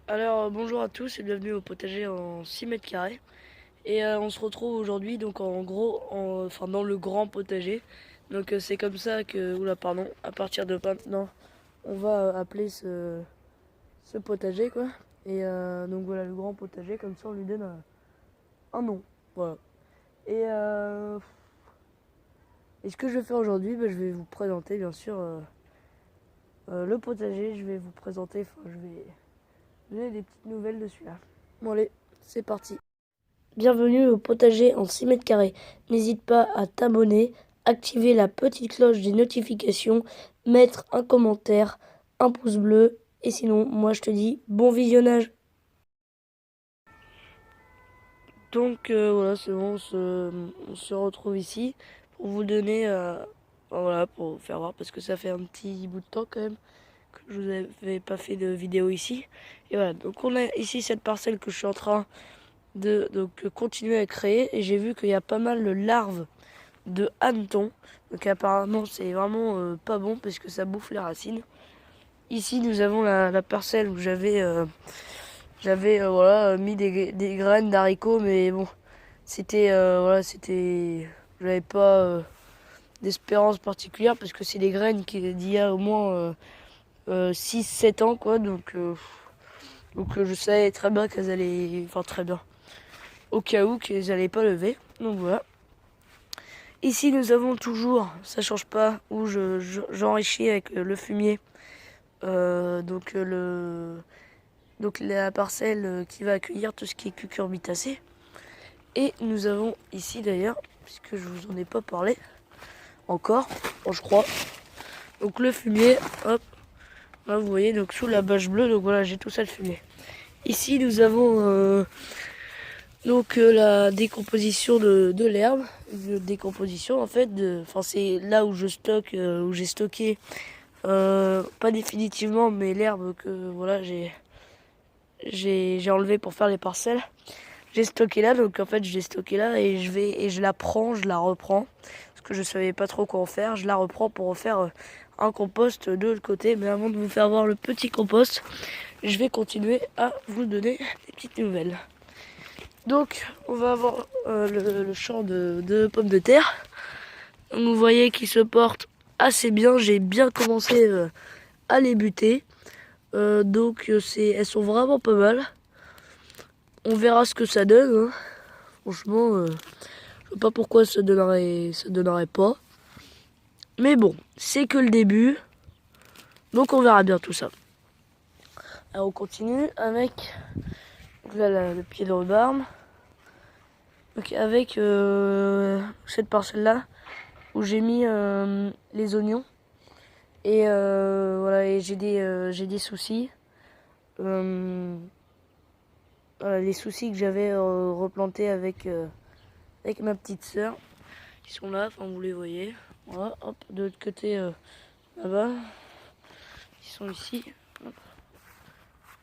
Alors bonjour à tous et bienvenue au potager en 6 mètres carrés. Et on se retrouve aujourd'hui donc en gros, enfin dans le grand potager. Donc c'est comme ça que, oula pardon, à partir de maintenant, on va appeler ce potager quoi. Et donc voilà le grand potager, comme ça on lui donne un nom. Voilà. Et, et ce que je vais faire aujourd'hui, je vais vous présenter bien sûr le potager. Je vais vous présenter, enfin je vais donner des petites nouvelles dessus là. Bon allez, c'est parti. Bienvenue au potager en 6 mètres carrés. N'hésite pas à t'abonner, activer la petite cloche des notifications, mettre un commentaire, un pouce bleu. Et sinon, moi je te dis bon visionnage. Donc voilà, c'est bon, on se retrouve ici pour vous donner, voilà, pour vous faire voir parce que ça fait un petit bout de temps quand même que je vous avais pas fait de vidéo ici. Et voilà, donc on a ici cette parcelle que je suis en train de donc, continuer à créer et j'ai vu qu'il y a pas mal de larves de hannetons. Donc apparemment c'est vraiment pas bon parce que ça bouffe les racines. Ici nous avons la parcelle où j'avais voilà, mis des graines d'haricots, mais bon c'était voilà, c'était, j'avais pas d'espérance particulière parce que c'est des graines d'il y a au moins 6-7 ans quoi, donc je savais très bien qu'elles allaient, enfin très bien, au cas où qu'elles allaient pas lever. Donc voilà. Ici nous avons toujours, ça change pas, où j'enrichis avec le fumier. Donc la parcelle qui va accueillir tout ce qui est cucurbitacé. Et nous avons ici d'ailleurs, puisque je vous en ai pas parlé encore, bon, je crois. Donc le fumier, hop, là vous voyez, donc sous la bâche bleue, donc voilà, j'ai tout ça le fumier. Ici nous avons la décomposition de l'herbe, de décomposition en fait, enfin c'est là où je stocke, où j'ai stocké, pas définitivement, mais l'herbe que voilà j'ai enlevé pour faire les parcelles. J'ai stocké là, donc en fait je l'ai stocké là et je la prends, je la reprends parce que je savais pas trop quoi en faire. Je la reprends pour refaire un compost de l'autre côté. Mais avant de vous faire voir le petit compost, je vais continuer à vous donner des petites nouvelles. Donc on va avoir le champ de pommes de terre. Vous voyez qu'il se porte assez bien. J'ai bien commencé à les buter. Elles sont vraiment pas mal. On verra ce que ça donne, hein. Franchement, je vois pas pourquoi ça donnerait pas. Mais bon, c'est que le début. Donc on verra bien tout ça. Alors on continue avec là, le pied de rhubarbe. Donc avec cette parcelle là où j'ai mis les oignons. Et voilà, et j'ai des soucis. Voilà, les soucis que j'avais replantés avec ma petite sœur. Ils sont là, enfin vous les voyez. Voilà, hop, de l'autre côté là-bas. Ils sont ici. Hop.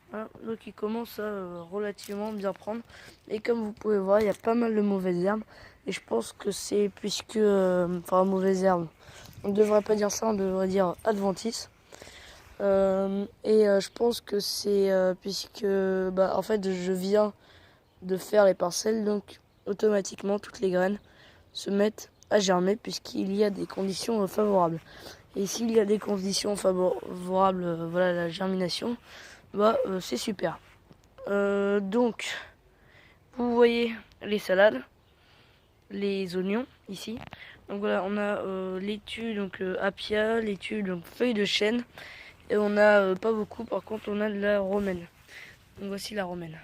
Voilà, donc ils commencent à relativement bien prendre. Et comme vous pouvez voir, il y a pas mal de mauvaises herbes. Et je pense que c'est puisque... enfin, mauvaises herbes. On ne devrait pas dire ça, on devrait dire adventice. Je pense que c'est puisque... en fait, je viens de faire les parcelles. Donc, automatiquement, toutes les graines se mettent à germer puisqu'il y a des conditions favorables. Et s'il y a des conditions favorables, voilà, à la germination, c'est super. Donc, vous voyez les salades, les oignons ici. Donc voilà, on a laitue, donc apia, laitue, donc feuille de chêne. Et on a pas beaucoup, par contre, on a de la romaine. Donc voici la romaine.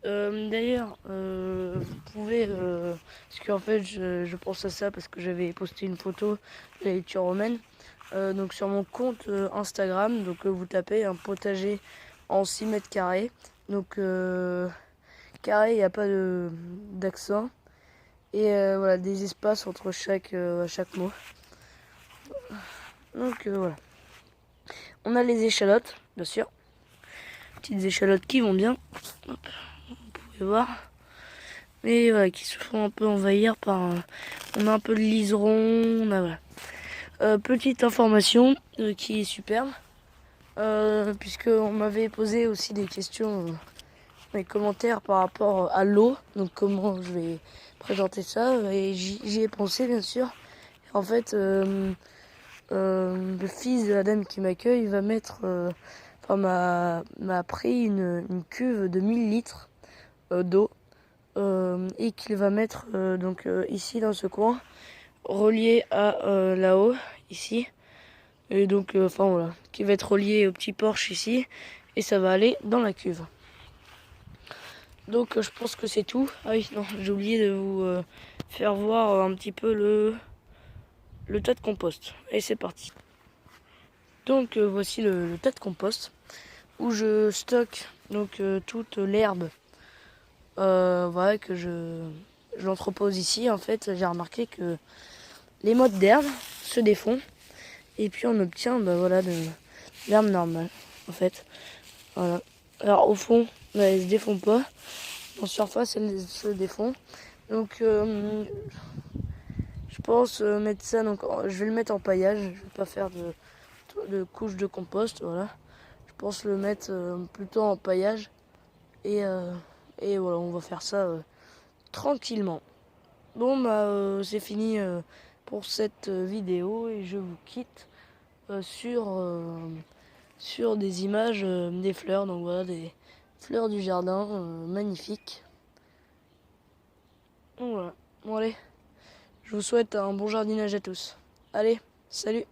D'ailleurs, vous pouvez, parce qu'en fait, je pense à ça parce que j'avais posté une photo de la laitue romaine. Donc sur mon compte Instagram, donc vous tapez un potager en 6 mètres carrés. Donc carré, il n'y a pas d'accent. Et voilà, des espaces entre chaque mot. Donc voilà. On a les échalotes, bien sûr. Petites échalotes qui vont bien. Hop, vous pouvez voir. Mais voilà, qui se font un peu envahir par... on a un peu de liseron. On a, voilà. Petite information qui est superbe. puisqu'on m'avait posé aussi des questions dans les commentaires par rapport à l'eau, donc comment je vais présenter ça, et j'y ai pensé bien sûr. En fait, le fils de la dame qui m'accueille va mettre, m'a pris une cuve de 1000 litres d'eau et qu'il va mettre ici dans ce coin, relié à là-haut, ici. Et donc, voilà, qui va être relié au petit porche ici, et ça va aller dans la cuve. Donc, je pense que c'est tout. Ah oui, non, j'ai oublié de vous faire voir un petit peu le tas de compost. Et c'est parti. Donc, voici le tas de compost où je stocke donc toute l'herbe, voilà, que je l'entrepose ici. En fait, j'ai remarqué que les mottes d'herbe se défont. Et puis on obtient voilà, de l'herbe normale, en fait. Voilà. Alors au fond, elle se défend pas. En surface, elle se défend. Donc je pense mettre ça, donc je vais le mettre en paillage. Je vais pas faire de couche de compost, voilà. Je pense le mettre plutôt en paillage. Et voilà, on va faire ça tranquillement. Bon, c'est fini pour cette vidéo et je vous quitte sur des images des fleurs. Donc voilà, des fleurs du jardin magnifiques. Donc voilà. Bon allez, je vous souhaite un bon jardinage à tous. Allez, salut!